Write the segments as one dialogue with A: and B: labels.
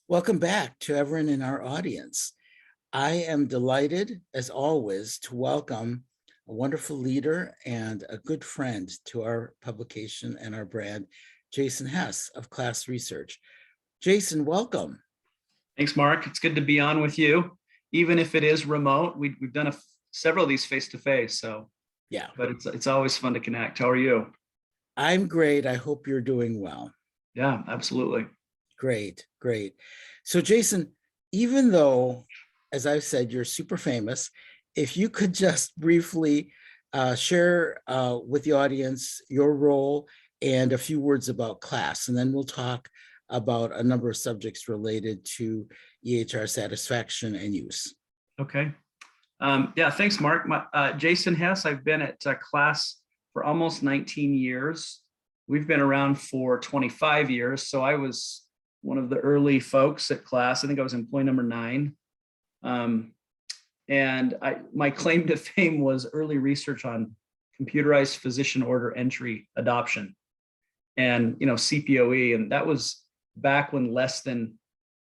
A: Welcome back to everyone in our audience. I am delighted, as always, to welcome a wonderful leader and a good friend to our publication and our brand, Jason Hess of Class Research. Jason, welcome.
B: Thanks, Mark. It's good to be on with you, even if it is remote. We've done several of these face-to-face, so
A: yeah.
B: But it's always fun to connect. How are you?
A: I'm great. I hope you're doing well.
B: Yeah, absolutely.
A: Great, great. So Jason, even though, as I've said, you're super famous, if you could just briefly share with the audience your role and a few words about Class, and then we'll talk about a number of subjects related to EHR satisfaction and use.
B: Okay. Yeah, thanks, Mark. Jason Hess, I've been at Class for almost 19 years. We've been around for 25 years, so I was one of the early folks at Class. I think I was employee number 9. And my claim to fame was early research on computerized physician order entry adoption and, CPOE. And that was back when less than,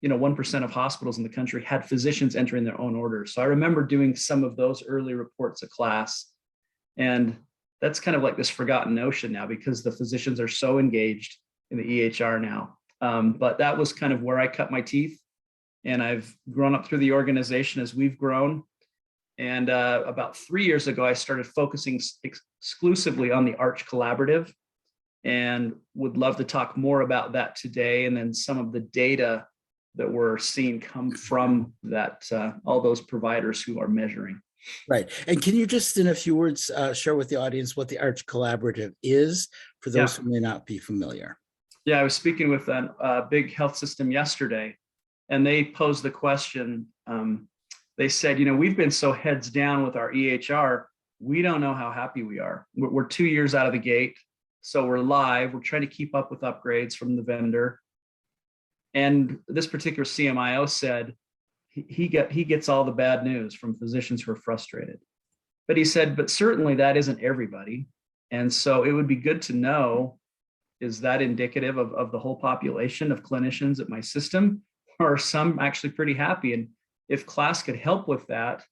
B: 1% of hospitals in the country had physicians entering their own orders. So I remember doing some of those early reports at Class. And that's kind of like this forgotten notion now because the physicians are so engaged in the EHR now. But that was kind of where I cut my teeth, and I've grown up through the organization as we've grown. And about 3 years ago, I started focusing exclusively on the Arch Collaborative, and would love to talk more about that today, and then some of the data that we're seeing come from that, all those providers who are measuring.
A: Right. And can you just in a few words share with the audience what the Arch Collaborative is for those who may not be familiar?
B: Yeah, I was speaking with a big health system yesterday, and they posed the question. They said, we've been so heads down with our EHR, we don't know how happy we are. We're 2 years out of the gate, so we're live. We're trying to keep up with upgrades from the vendor. And this particular CMIO said he gets all the bad news from physicians who are frustrated. But he said, but certainly that isn't everybody. And so it would be good to know, is that indicative of the whole population of clinicians at my system, or are some actually pretty happy? And if Class could help with that,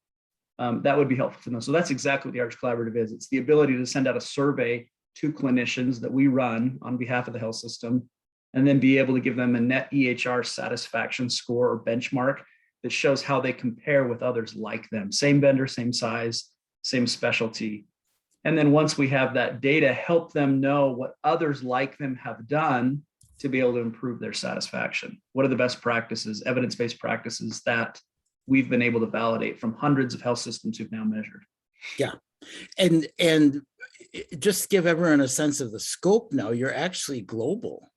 B: that would be helpful to know. So that's exactly what the Arch Collaborative is. It's the ability to send out a survey to clinicians that we run on behalf of the health system, and then be able to give them a net EHR satisfaction score or benchmark that shows how they compare with others like them. Same vendor, same size, same specialty. And then once we have that data, help them know what others like them have done to be able to improve their satisfaction. What are the best practices, evidence-based practices that we've been able to validate from hundreds of health systems who've now measured?
A: Yeah. And just give everyone a sense of the scope now, you're actually global.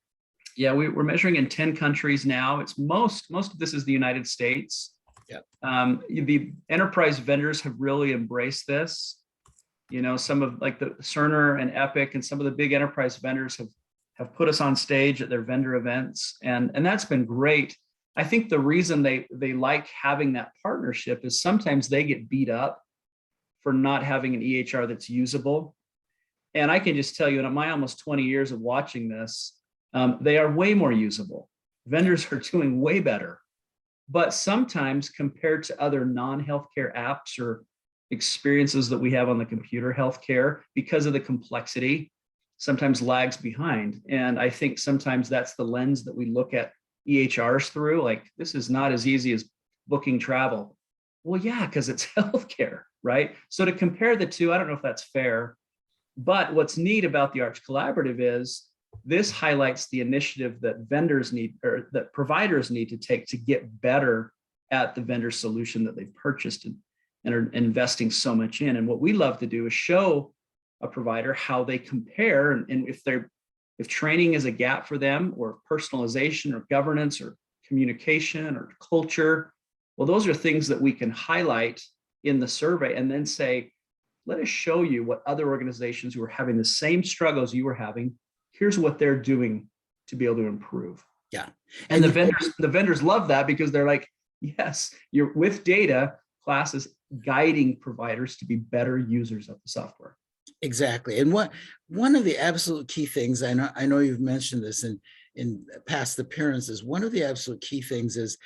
B: Yeah, we're measuring in 10 countries now. It's most of this is the United States.
A: Yeah.
B: The enterprise vendors have really embraced this. Some of like the Cerner and Epic and some of the big enterprise vendors have put us on stage at their vendor events, and that's been great. I think the reason they like having that partnership is sometimes they get beat up for not having an EHR that's usable. And I can just tell you, in my almost 20 years of watching this, they are way more usable. Vendors are doing way better. But sometimes compared to other non-healthcare apps or experiences that we have on the computer healthcare, because of the complexity, sometimes lags behind. And I think sometimes that's the lens that we look at EHRs through. Like, this is not as easy as booking travel. Well, yeah, because it's healthcare, right? So to compare the two, I don't know if that's fair. But what's neat about the Arch Collaborative is this highlights the initiative that vendors need, or that providers need to take to get better at the vendor solution that they've purchased and are investing so much in. And what we love to do is show a provider how they compare, and if training is a gap for them, or personalization or governance or communication or culture, well, those are things that we can highlight in the survey and then say, let us show you what other organizations who are having the same struggles you were having, here's what they're doing to be able to improve.
A: Yeah.
B: And the vendors love that, because they're like, yes, you're with data, Class is guiding providers to be better users of the software.
A: Exactly. And one of the absolute key things, I know you've mentioned this in past appearances, one of the absolute key things is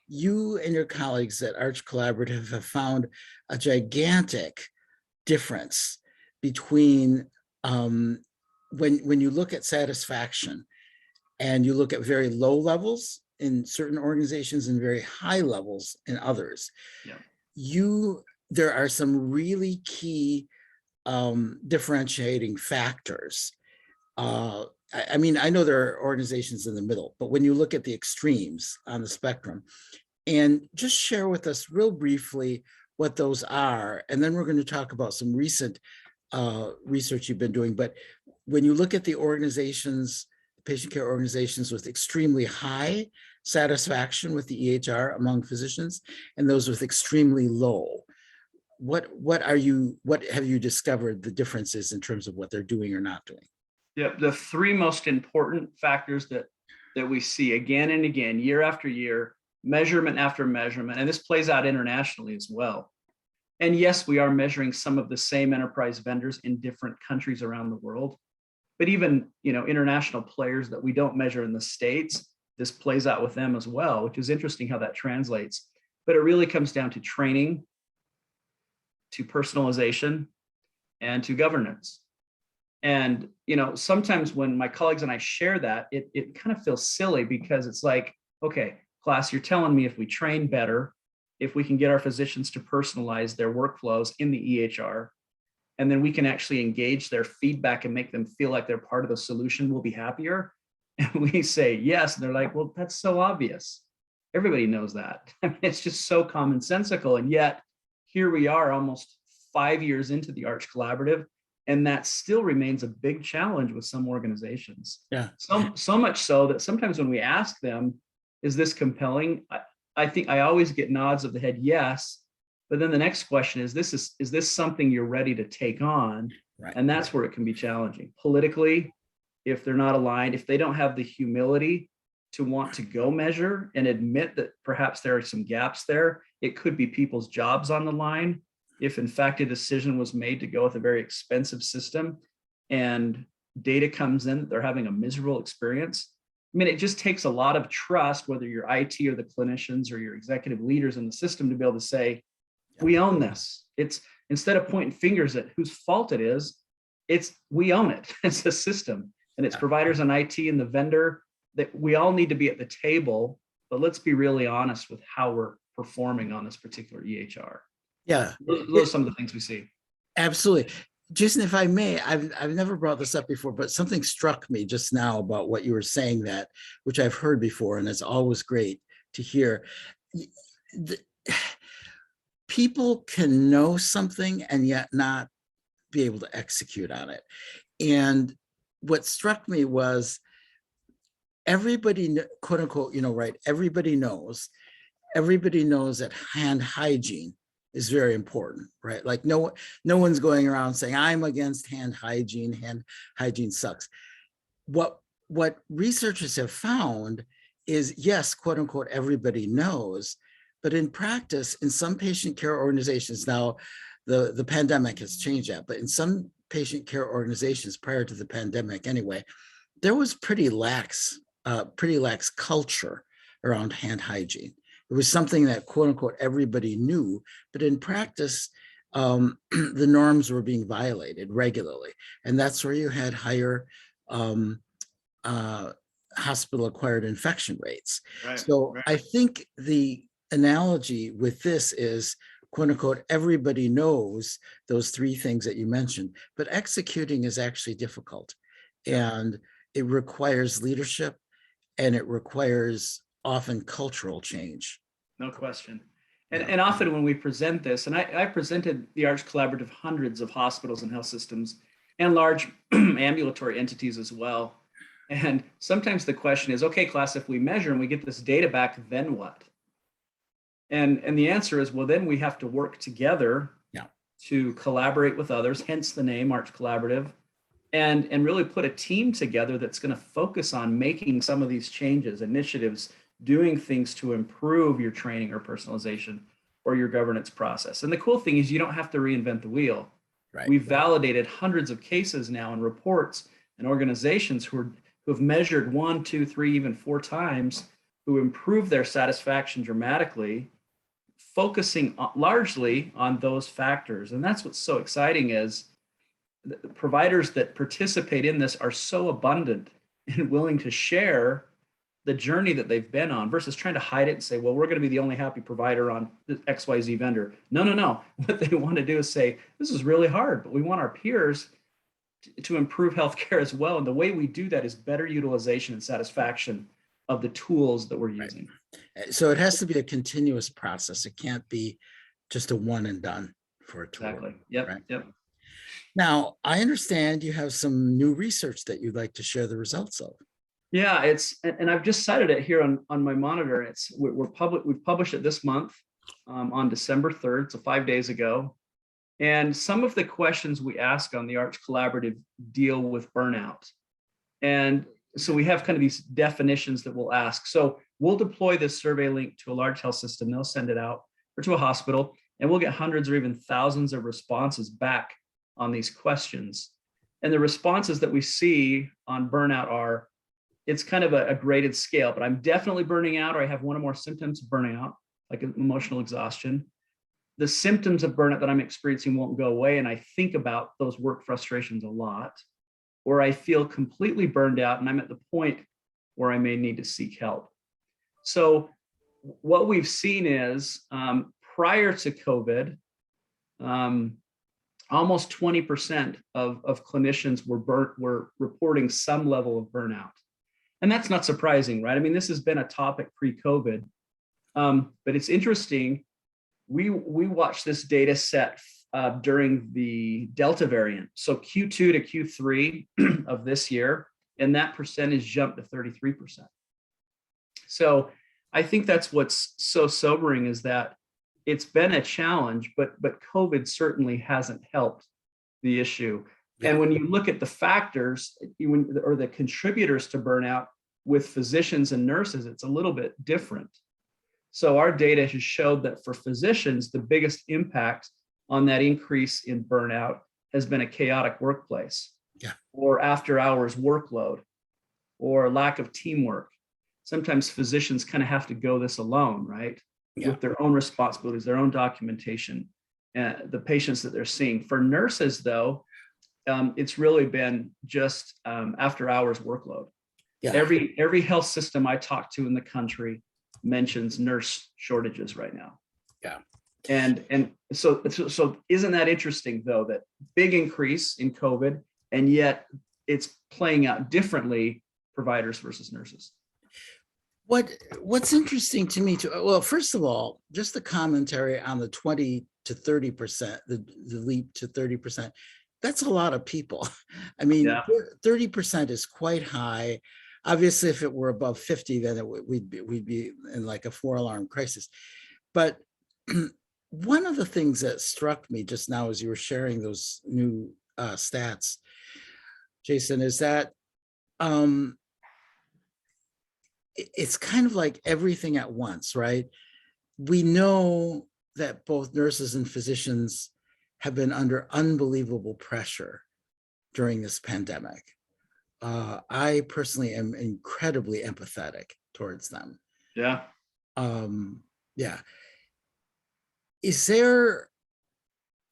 A: you and your colleagues at Arch Collaborative have found a gigantic difference between when you look at satisfaction and you look at very low levels in certain organizations and very high levels in others. Yeah. There are some really key differentiating factors. I mean, I know there are organizations in the middle, but when you look at the extremes on the spectrum, and just share with us real briefly what those are, and then we're going to talk about some recent research you've been doing. But when you look at the organizations, patient care organizations with extremely high satisfaction with the EHR among physicians, and those with extremely low, what have you discovered the differences in terms of what they're doing or not doing?
B: Yeah, the three most important factors that we see again and again, year after year, measurement after measurement, and this plays out internationally as well. And yes, we are measuring some of the same enterprise vendors in different countries around the world, but even, you know, international players that we don't measure in the States, this plays out with them as well, which is interesting how that translates. But it really comes down to training, to personalization, and to governance. And, you know, sometimes when my colleagues and I share that, it kind of feels silly because it's like, okay, class, you're telling me if we train better, if we can get our physicians to personalize their workflows in the EHR, and then we can actually engage their feedback and make them feel like they're part of the solution, we'll be happier. And we say yes. And they're like, well, that's so obvious. Everybody knows that. I mean, it's just so commonsensical. And yet here we are almost 5 years into the Arch Collaborative, and that still remains a big challenge with some organizations. Yeah. So much so that sometimes when we ask them, is this compelling? I think I always get nods of the head, yes. But then the next question is this something you're ready to take on? Right. And that's where it can be challenging. Politically, if they're not aligned, if they don't have the humility to want to go measure and admit that perhaps there are some gaps there, it could be people's jobs on the line. If in fact a decision was made to go with a very expensive system and data comes in that they're having a miserable experience, I mean, it just takes a lot of trust, whether you're IT or the clinicians or your executive leaders in the system, to be able to say, we own this. It's instead of pointing fingers at whose fault it is, we own it. It's a system, and it's providers and IT and the vendor that we all need to be at the table, but let's be really honest with how we're performing on this particular EHR. Yeah. Those are some of the things we see. Absolutely.
A: Jason, if I may, I've never brought this up before, but something struck me just now about what you were saying, that, which I've heard before, and it's always great to hear. People can know something and yet not be able to execute on it. And what struck me was everybody, quote unquote, right, everybody knows that hand hygiene is very important, right? Like no one's going around saying, I'm against hand hygiene sucks. What researchers have found is, yes, quote unquote, everybody knows, but in practice, in some patient care organizations, now the pandemic has changed that, but in some patient care organizations prior to the pandemic anyway, there was pretty lax culture around hand hygiene. It was something that, quote unquote, everybody knew, but in practice, the norms were being violated regularly. And that's where you had higher hospital-acquired infection rates. Right, so right. I think the analogy with this is, quote unquote, everybody knows those three things that you mentioned, but executing is actually difficult. And it requires leadership, and it requires often cultural change.
B: No question. And often when we present this, and I presented the Arch Collaborative hundreds of hospitals and health systems and large ambulatory entities as well. And sometimes the question is, okay, class, if we measure and we get this data back, then what? And the answer is, well, then we have to work together to collaborate with others, hence the name Arch Collaborative, and really put a team together that's going to focus on making some of these changes, initiatives, doing things to improve your training or personalization or your governance process. And the cool thing is you don't have to reinvent the wheel. Right. We've validated hundreds of cases now in reports and organizations who who have measured 1, 2, 3, even 4 times, who improve their satisfaction dramatically, focusing largely on those factors. And that's what's so exciting is the providers that participate in this are so abundant and willing to share the journey that they've been on versus trying to hide it and say, well, we're going to be the only happy provider on the XYZ vendor. No, no, no. What they want to do is say, this is really hard, but we want our peers to improve healthcare as well. And the way we do that is better utilization and satisfaction of the tools that we're using.
A: So it has to be a continuous process. It can't be just a one and done for a tool.
B: Exactly. Yep.
A: Right?
B: Yep.
A: Now, I understand you have some new research that you'd like to share the results of.
B: Yeah, and I've just cited it here on my monitor. We've published it this month on December 3rd, so 5 days ago. And some of the questions we ask on the Arch Collaborative deal with burnout. And so we have kind of these definitions that we'll ask. So we'll deploy this survey link to a large health system. They'll send it out, or to a hospital, and we'll get hundreds or even thousands of responses back on these questions. And the responses that we see on burnout are, it's kind of a graded scale, but I'm definitely burning out, or I have one or more symptoms of burnout, like emotional exhaustion. The symptoms of burnout that I'm experiencing won't go away, and I think about those work frustrations a lot, or I feel completely burned out and I'm at the point where I may need to seek help. So what we've seen is prior to COVID, almost 20% of clinicians were reporting some level of burnout. And that's not surprising, right? I mean, this has been a topic pre-COVID, but it's interesting. We watched this data set during the Delta variant. So Q2 to Q3 of this year, and that percentage jumped to 33%. So I think that's what's so sobering, is that it's been a challenge, but COVID certainly hasn't helped the issue. Yeah. And when you look at the factors or the contributors to burnout with physicians and nurses, it's a little bit different. So our data has showed that for physicians, the biggest impact on that increase in burnout has been a chaotic workplace, or after hours workload, or lack of teamwork. Sometimes physicians kind of have to go this alone, right? With their own responsibilities, their own documentation, the patients that they're seeing. For nurses, though, it's really been just after hours workload. Every health system I talk to in the country mentions nurse shortages right now. And so isn't that interesting, though, that big increase in COVID, and yet it's playing out differently, providers versus nurses?
A: What's interesting to me too, well, first of all, just the commentary on the 20 to 30%, the leap to 30%, that's a lot of people. I mean, 30% is quite high. Obviously, if it were above 50, then we'd be in like a 4-alarm crisis. But one of the things that struck me just now as you were sharing those new stats, Jason, is that it's kind of like everything at once, right? We know that both nurses and physicians have been under unbelievable pressure during this pandemic. I personally am incredibly empathetic towards them. Yeah. Is there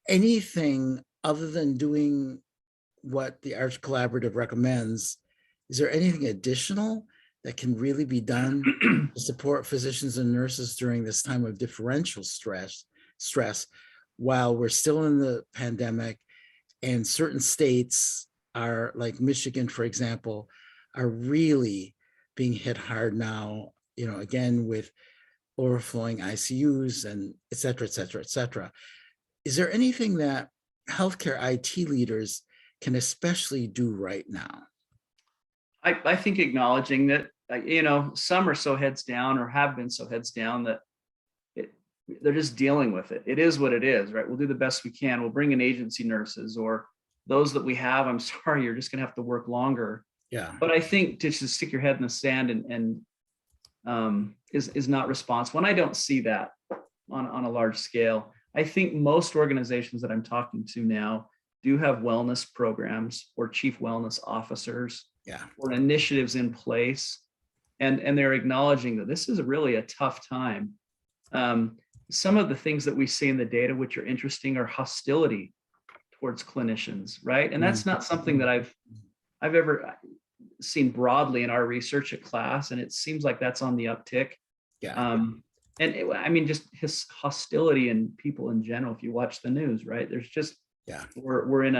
A: anything other than doing what the Arch Collaborative recommends? Is there anything additional that can really be done to support physicians and nurses during this time of differential stress while we're still in the pandemic, and certain states are, like Michigan, for example, are really being hit hard now, again, with overflowing ICUs and et cetera, et cetera, et cetera. Is there anything that healthcare IT leaders can especially do right now?
B: I think acknowledging that, some are so heads down, or have been so heads down, that they're just dealing with it. It is what it is, right? We'll do the best we can. We'll bring in agency nurses, or those that we have, I'm sorry, you're just going to have to work longer. But I think just to stick your head in the sand and is not responsible. And I don't see that on a large scale. I think most organizations that I'm talking to now do have wellness programs or chief wellness officers
A: Yeah.
B: or initiatives in place. And they're acknowledging that this is really a tough time. Some of the things that we see in the data, which are interesting, are hostility towards clinicians, right? And that's not something that I've ever seen broadly in our research at class, and it seems like that's on the uptick.
A: Yeah.
B: I mean, just his hostility in people in general. If you watch the news, right? There's just we're in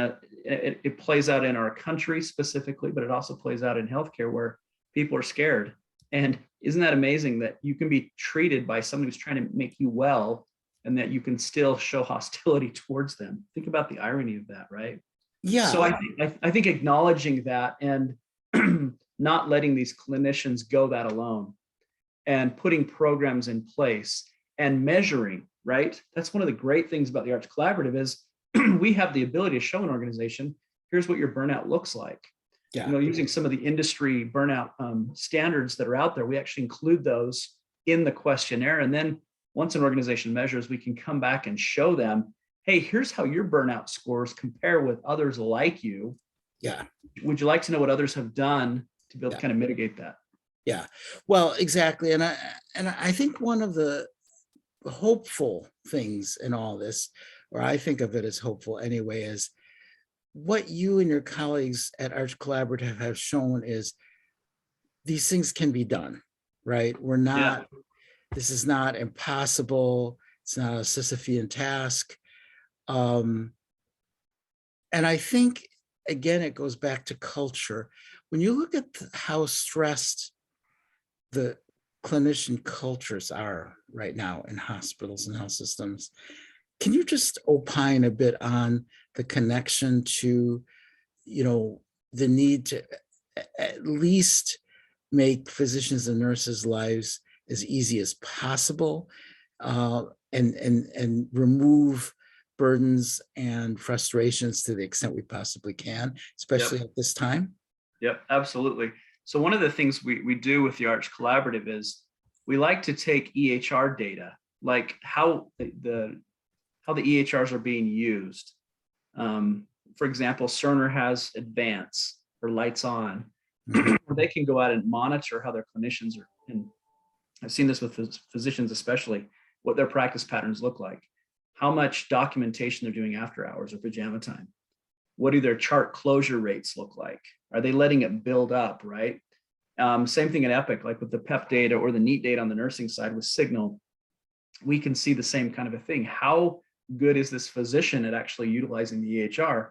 B: it plays out in our country specifically, but it also plays out in healthcare where people are scared. And isn't that amazing that you can be treated by someone who's trying to make you well, and that you can still show hostility towards them? Think about the irony of that, right?
A: Yeah.
B: So I think acknowledging that and not letting these clinicians go that alone, and putting programs in place and measuring, right? That's one of the great things about the Arch Collaborative is we have the ability to show an organization, here's what your burnout looks like.
A: Yeah.
B: You know, using some of the industry burnout standards that are out there, we actually include those in the questionnaire. And then once an organization measures, we can come back and show them, hey, here's how your burnout scores compare with others like you.
A: Yeah.
B: Would you like to know what others have done to be able to kind of mitigate that?
A: Yeah, well, exactly. And I think one of the hopeful things in all this, or I think of it as hopeful anyway, is what you and your colleagues at Arch Collaborative have shown is these things can be done, right? We're not, this is not impossible. It's not a Sisyphean task. And I think, again, it goes back to culture. When you look at how stressed the clinician cultures are right now in hospitals and health systems, can you just opine a bit on the connection to, you know, the need to at least make physicians and nurses' lives as easy as possible, and remove burdens and frustrations to the extent we possibly can, especially at this time?
B: Yep, absolutely. So one of the things we do with the Arch Collaborative is we like to take EHR data, like how the EHRs are being used. For example, Cerner has Advance or Lights On, where they can go out and monitor how their clinicians are, and I've seen this with physicians especially, what their practice patterns look like, how much documentation they're doing after hours or pajama time. What do their chart closure rates look like? Are they letting it build up, right? Same thing in Epic, like with the PEP data or the NEAT data on the nursing side with Signal, we can see the same kind of a thing. How good is this physician at actually utilizing the EHR?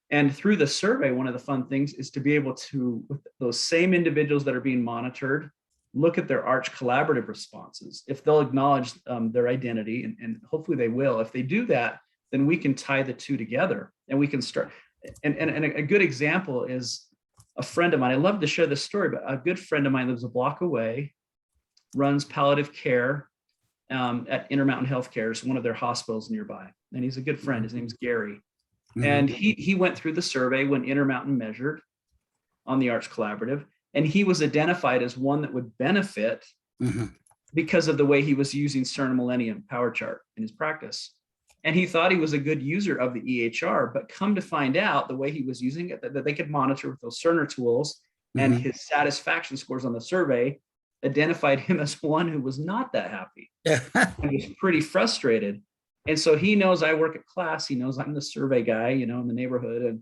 B: And through the survey, one of the fun things is to be able to, with those same individuals that are being monitored, look at their Arch Collaborative responses. If they'll acknowledge their identity, and hopefully they will. If they do that, then we can tie the two together and we can start. And a good example is a friend of mine. I love to share this story, but a good friend of mine lives a block away, runs palliative care at Intermountain Healthcare, is one of their hospitals nearby. And he's a good friend. His name's Gary. And he went through the survey when Intermountain measured on the Arch Collaborative, and he was identified as one that would benefit because of the way he was using Cerner Millennium Power Chart in his practice. And he thought he was a good user of the EHR, but come to find out the way he was using it, that they could monitor with those Cerner tools, and his satisfaction scores on the survey identified him as one who was not that happy. And was pretty frustrated. And so he knows I work at class. He knows I'm the survey guy, you know, in the neighborhood.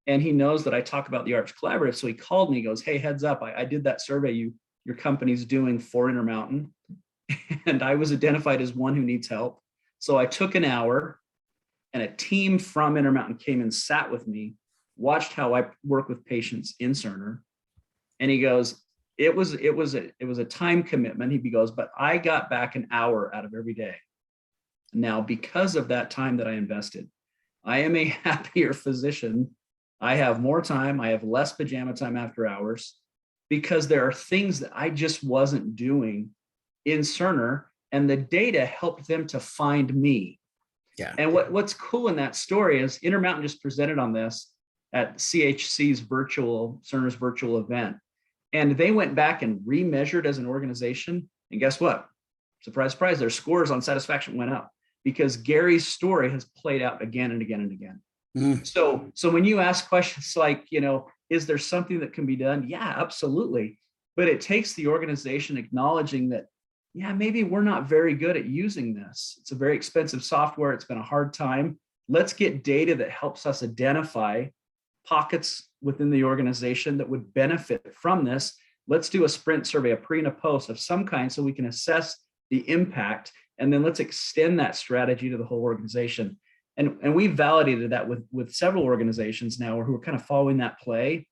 B: And he knows that I talk about the Arch Collaborative. So he called me, he goes, hey, heads up, I did that survey your company's doing for Intermountain. And I was identified as one who needs help. So I took an hour, and a team from Intermountain came and sat with me, watched how I work with patients in Cerner. And he goes, it was a time commitment. He goes, but I got back an hour out of every day. Now, because of that time that I invested, I am a happier physician. I have more time. I have less pajama time after hours, because there are things that I just wasn't doing in Cerner, and the data helped them to find me.
A: Yeah.
B: And what's cool in that story is Intermountain just presented on this at CHC's Cerner's virtual event. And they went back and remeasured as an organization. And guess what? Surprise, surprise, their scores on satisfaction went up, because Gary's story has played out again and again and again.
A: Mm,
B: So when you ask questions like, is there something that can be done? Yeah, absolutely. But it takes the organization acknowledging that, yeah, maybe we're not very good at using this. It's a very expensive software. It's been a hard time. Let's get data that helps us identify pockets within the organization that would benefit from this. Let's do a sprint survey, a pre and a post of some kind, so we can assess the impact. And then let's extend that strategy to the whole organization. And we've validated that with several organizations now who are kind of following that play.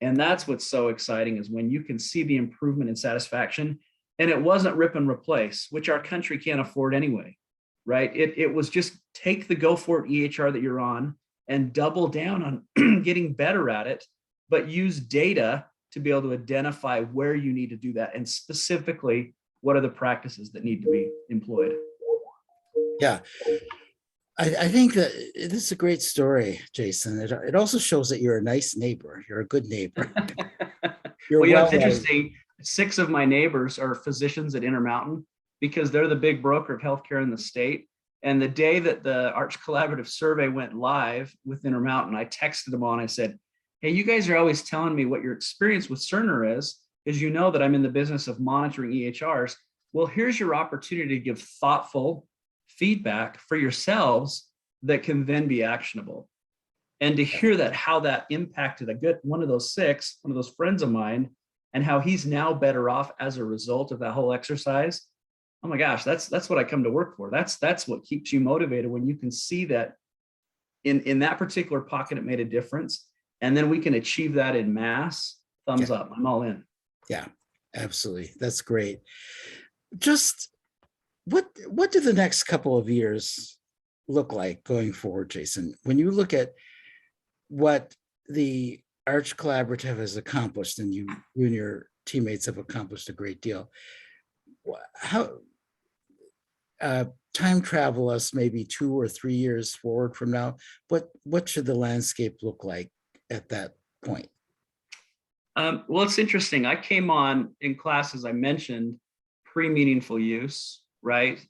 B: And that's what's so exciting, is when you can see the improvement in satisfaction. And it wasn't rip and replace, which our country can't afford anyway, right? It was just take the go for it EHR that you're on and double down on getting better at it, but use data to be able to identify where you need to do that, and specifically what are the practices that need to be employed.
A: yeah. I think that this is a great story, Jason. It also shows that you're a nice neighbor. You're a good neighbor. You're
B: Well, it's
A: well.
B: interesting. 6 of my neighbors are physicians at Intermountain because they're the big broker of healthcare in the state. And the day that the Arch Collaborative survey went live with Intermountain, I texted them all and I said, hey, you guys are always telling me what your experience with Cerner is you know that I'm in the business of monitoring EHRs. Well, here's your opportunity to give thoughtful feedback for yourselves that can then be actionable. And to hear that, how that impacted one of those 6, one of those friends of mine, and how he's now better off as a result of that whole exercise. Oh my gosh, that's what I come to work for. That's what keeps you motivated, when you can see that in that particular pocket it made a difference, and then we can achieve that in mass. Thumbs up. I'm all in.
A: Yeah, absolutely. That's great. Just what do the next couple of years look like going forward, Jason? When you look at what the Arch Collaborative has accomplished, and you and your teammates have accomplished a great deal, how time travel us maybe 2 or 3 years forward from now, what should the landscape look like at that point?
B: Well, it's interesting. I came on in class, as I mentioned, pre-meaningful use, right?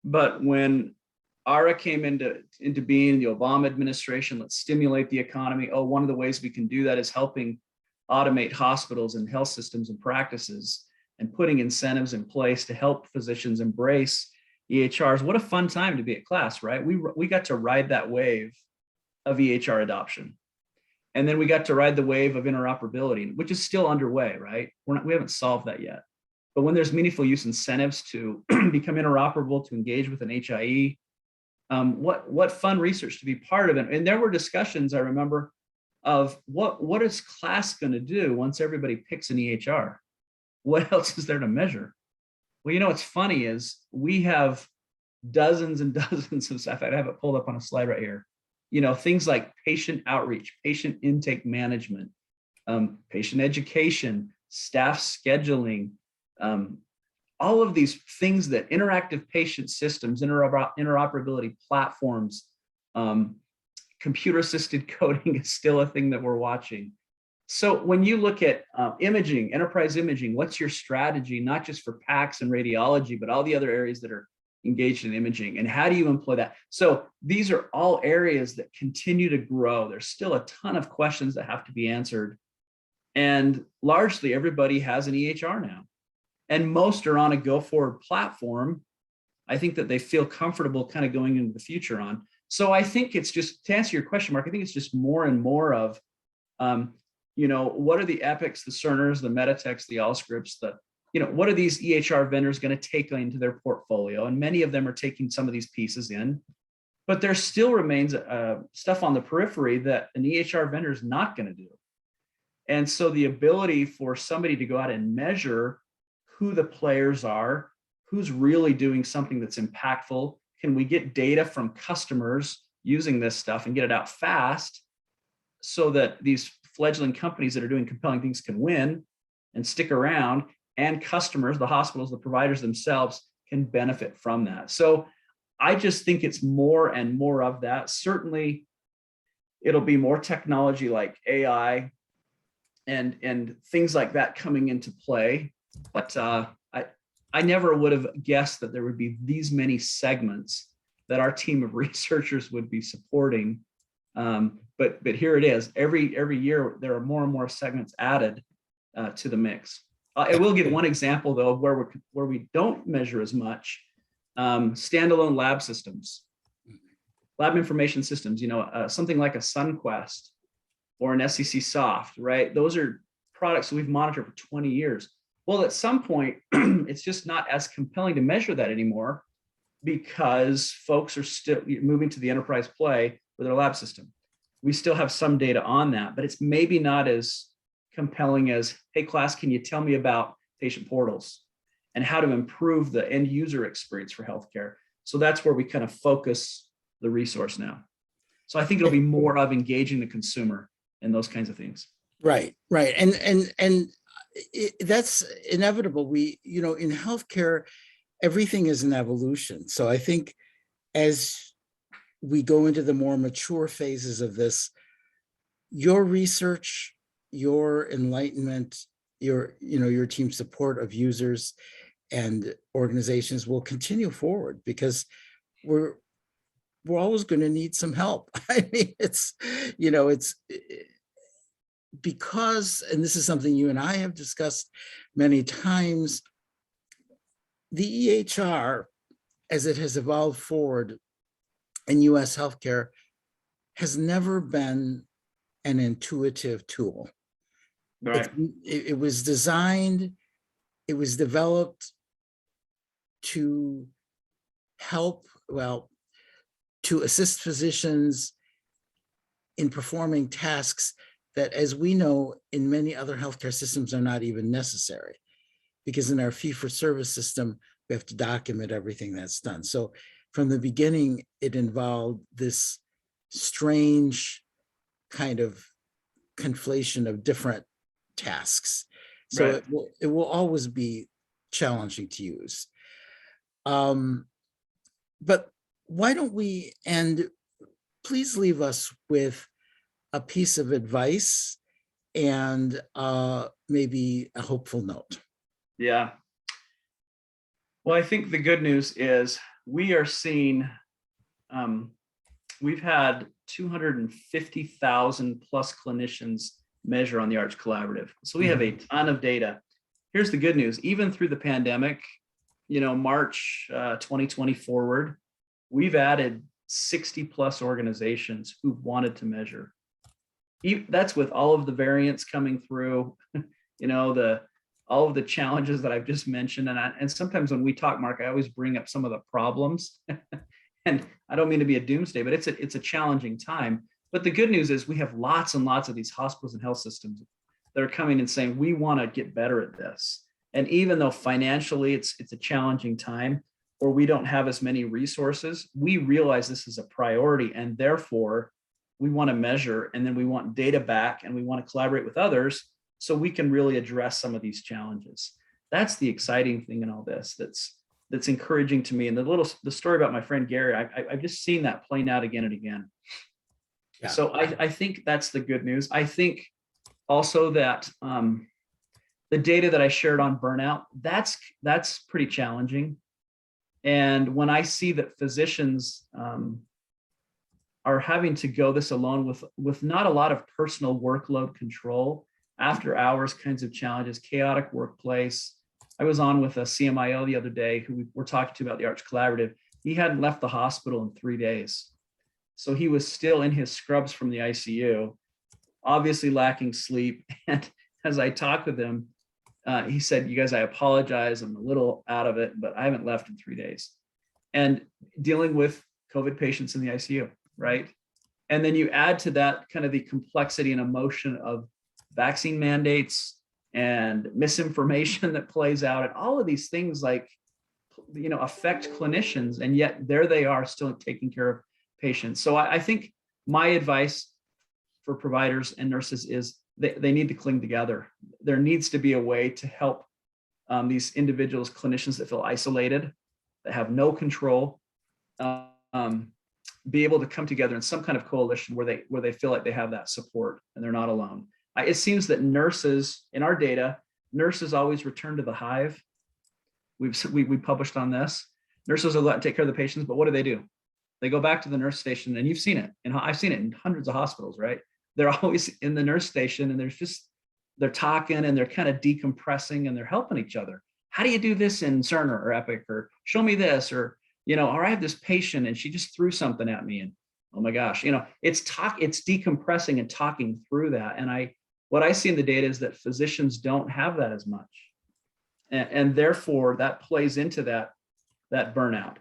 B: But when ARA came into being, the Obama administration, let's stimulate the economy. Oh, one of the ways we can do that is helping automate hospitals and health systems and practices, and putting incentives in place to help physicians embrace EHRs. What a fun time to be at class, right? We got to ride that wave of EHR adoption. And then we got to ride the wave of interoperability, which is still underway, right? We haven't solved that yet. But when there's meaningful use incentives to become interoperable, to engage with an HIE, what fun research to be part of it. And there were discussions, I remember, of what is class going to do once everybody picks an EHR? What else is there to measure? Well, what's funny is we have dozens and dozens of stuff. I have it pulled up on a slide right here. Things like patient outreach, patient intake management, patient education, staff scheduling, all of these things, that interactive patient systems, interoperability platforms, computer-assisted coding is still a thing that we're watching. So when you look at imaging, enterprise imaging, what's your strategy, not just for PACS and radiology, but all the other areas that are engaged in imaging, and how do you employ that? So these are all areas that continue to grow. There's still a ton of questions that have to be answered. And largely everybody has an EHR now. And most are on a go forward platform. I think that they feel comfortable kind of going into the future on. So I think it's just, to answer your question, Mark, I think it's just more and more of, what are the Epics, the Cerners, the Meditechs, the Allscripts, what are these EHR vendors going to take into their portfolio? And many of them are taking some of these pieces in, but there still remains stuff on the periphery that an EHR vendor is not going to do. And so the ability for somebody to go out and measure who the players are, who's really doing something that's impactful, can we get data from customers using this stuff and get it out fast, so that these fledgling companies that are doing compelling things can win and stick around, and customers, the hospitals, the providers themselves, can benefit from that. So I just think it's more and more of that. Certainly, it'll be more technology like AI and things like that coming into play. But I never would have guessed that there would be these many segments that our team of researchers would be supporting But here it is. Every year there are more and more segments added to the mix. I will give one example though of where we don't measure as much. Standalone lab systems, lab information systems. Something like a SunQuest or an SEC Soft, right? Those are products that we've monitored for 20 years. Well, at some point, it's just not as compelling to measure that anymore because folks are still moving to the enterprise play with their lab system. We still have some data on that, but it's maybe not as compelling as, hey, class, can you tell me about patient portals and how to improve the end user experience for healthcare? So that's where we kind of focus the resource now. So I think it'll be more of engaging the consumer and those kinds of things.
A: Right. And that's inevitable. In healthcare, everything is an evolution. So I think as we go into the more mature phases of this, your research, your enlightenment, your team's support of users and organizations will continue forward because we're always going to need some help. I mean, it's because, and this is something you and I have discussed many times, the EHR, as it has evolved forward in US healthcare, has never been an intuitive tool.
B: Right.
A: It was designed, it was developed to help, to assist physicians in performing tasks that, as we know, in many other healthcare systems are not even necessary. Because in our fee-for-service system, we have to document everything that's done. So from the beginning, it involved this strange kind of conflation of different tasks. So
B: Right.
A: it will always be challenging to use. But why don't we, and please leave us with a piece of advice and maybe a hopeful note.
B: Yeah. Well, I think the good news is we are seeing, we've had 250,000 plus clinicians measure on the Arch Collaborative. So we have a ton of data. Here's the good news. Even through the pandemic, March 2020 forward, we've added 60 plus organizations who've wanted to measure. That's with all of the variants coming through, all of the challenges that I've just mentioned. And sometimes when we talk, Mark, I always bring up some of the problems. And I don't mean to be a doomsday, but it's a challenging time. But the good news is we have lots and lots of these hospitals and health systems that are coming and saying, we want to get better at this. And even though financially it's a challenging time, or we don't have as many resources, we realize this is a priority, and therefore we want to measure, and then we want data back, and we want to collaborate with others so we can really address some of these challenges. That's the exciting thing in all this. That's encouraging to me. And the story about my friend Gary, I've just seen that playing out again and again. Yeah. So I think that's the good news. I think also that the data that I shared on burnout, that's pretty challenging. And when I see that physicians are having to go this alone with not a lot of personal workload control, after hours kinds of challenges, chaotic workplace. I was on with a CMIO the other day who we were talking to about the Arch Collaborative. He hadn't left the hospital in 3 days. So he was still in his scrubs from the ICU, obviously lacking sleep. And as I talked with him, he said, you guys, I apologize. I'm a little out of it, but I haven't left in 3 days. And dealing with COVID patients in the ICU, right? And then you add to that kind of the complexity and emotion of vaccine mandates and misinformation that plays out, and all of these things affect clinicians, and yet there they are still taking care of patients. So I think my advice for providers and nurses is they need to cling together. There needs to be a way to help these individuals, clinicians that feel isolated, that have no control, be able to come together in some kind of coalition where they feel like they have that support and they're not alone. It seems that nurses, in our data, nurses always return to the hive. We published on this. Nurses are allowed to take care of the patients, but what do? They go back to the nurse station, and you've seen it, and I've seen it in hundreds of hospitals, right? They're always in the nurse station, and they're talking and they're kind of decompressing and they're helping each other. How do you do this in Cerner or Epic, or show me this, or, or I have this patient and she just threw something at me, and oh my gosh, it's decompressing and talking through that. And what I see in the data is that physicians don't have that as much. And therefore that plays into that burnout.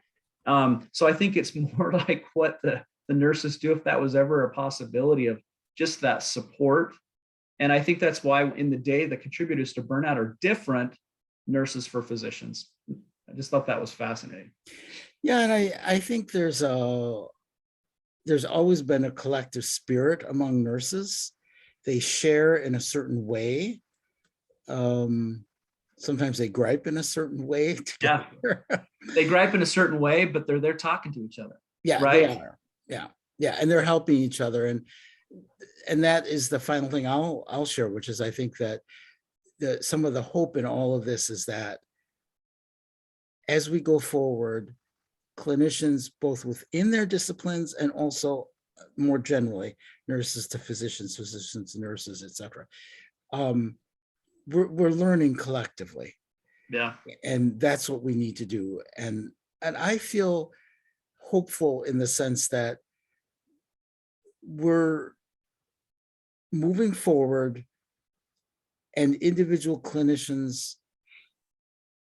B: So I think it's more like what the nurses do, if that was ever a possibility, of just that support. And I think that's why in the day, the contributors to burnout are different nurses for physicians. I just thought that was fascinating.
A: Yeah, and I think there's always been a collective spirit among nurses. They share in a certain way. Sometimes they gripe in a certain way together.
B: Yeah, they gripe in a certain way, but they're talking to each other.
A: Yeah,
B: right?
A: They are. Yeah, and they're helping each other, and that is the final thing I'll share, which is I think that some of the hope in all of this is that as we go forward, clinicians, both within their disciplines and also more generally, nurses to physicians, physicians to nurses, et cetera, we're learning collectively.
B: Yeah.
A: And that's what we need to do. And I feel hopeful in the sense that we're moving forward and individual clinicians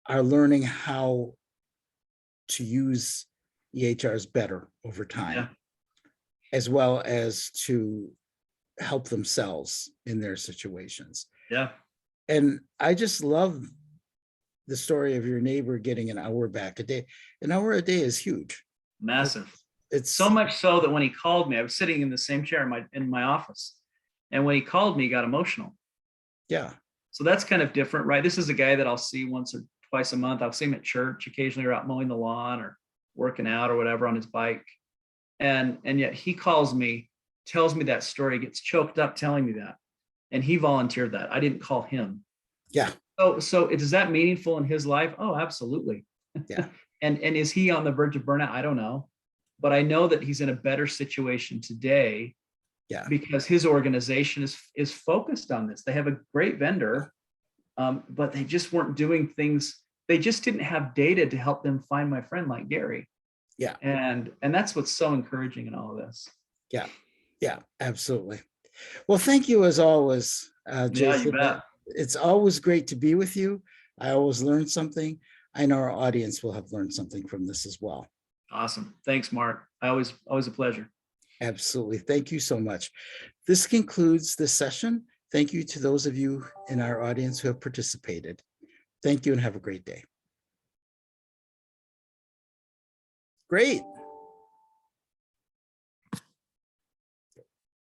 A: are learning how to use EHRs better over time,
B: Yeah.
A: as well as to help themselves in their situations.
B: Yeah.
A: And I just love the story of your neighbor getting an hour back a day. An hour a day is huge.
B: Massive.
A: It's
B: so much so that when he called me, I was sitting in the same chair in my office. And when he called me, he got emotional.
A: Yeah.
B: So that's kind of different, right? This is a guy that I'll see once or twice a month. I'll see him at church occasionally, or out mowing the lawn or working out or whatever on his bike. And yet he calls me, tells me that story, gets choked up telling me that. And he volunteered that. I didn't call him.
A: Yeah.
B: So is that meaningful in his life? Oh, absolutely.
A: Yeah.
B: And is he on the verge of burnout? I don't know. But I know that he's in a better situation today.
A: Yeah.
B: Because his organization is focused on this. They have a great vendor, but they just weren't doing things. They just didn't have data to help them find my friend like Gary.
A: Yeah.
B: And that's what's so encouraging in all of this.
A: Yeah. Yeah, absolutely. Well, thank you as always, Jason.
B: Yeah, you bet.
A: It's always great to be with you. I always learn something. I know our audience will have learned something from this as well.
B: Awesome. Thanks, Mark. Always a pleasure.
A: Absolutely. Thank you so much. This concludes this session. Thank you to those of you in our audience who have participated. Thank you and have a great day. Great.